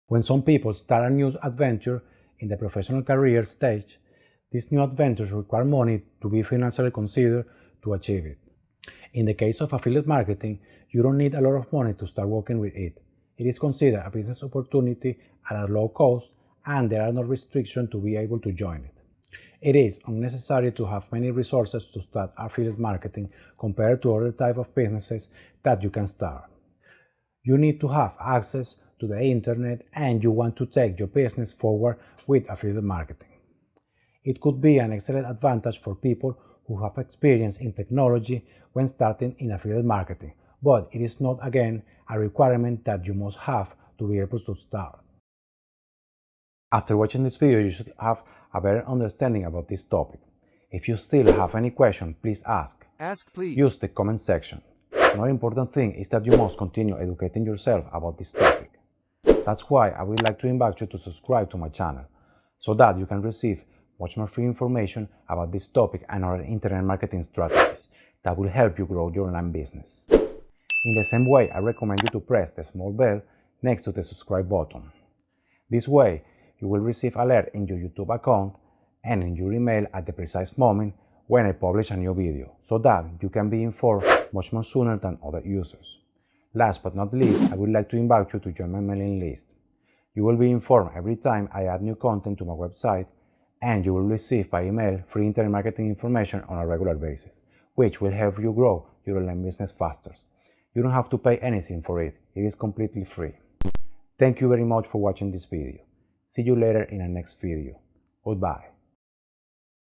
When some people start a new adventure in the professional career stage, these new adventures require money to be financially considered to achieve it. In the case of affiliate marketing, you don't need a lot of money to start working with it. It is considered a business opportunity at a low cost, and there are no restrictions to be able to join it. It is unnecessary to have many resources to start affiliate marketing compared to other types of businesses that you can start. You need to have access to the internet, and you want to take your business forward with affiliate marketing. It could be an excellent advantage for people who have experience in technology when starting in affiliate marketing, but it is not, again, a requirement that you must have to be able to start. After watching this video, you should have a better understanding about this topic. If you still have any question, please ask. Ask, please. Use the comment section. Another important thing is that you must continue educating yourself about this topic. That's why I would like to invite you to subscribe to my channel, so that you can receive much more free information about this topic and other internet marketing strategies that will help you grow your online business. In the same way, I recommend you to press the small bell next to the subscribe button. This way, you will receive alert in your YouTube account and in your email at the precise moment when I publish a new video, so that you can be informed much more sooner than other users. Last but not least, I would like to invite you to join my mailing list. You will be informed every time I add new content to my website, and you will receive by email free internet marketing information on a regular basis, which will help you grow your online business faster. You don't have to pay anything for it. It is completely free. Thank you very much for watching this video. See you later in the next video. Goodbye.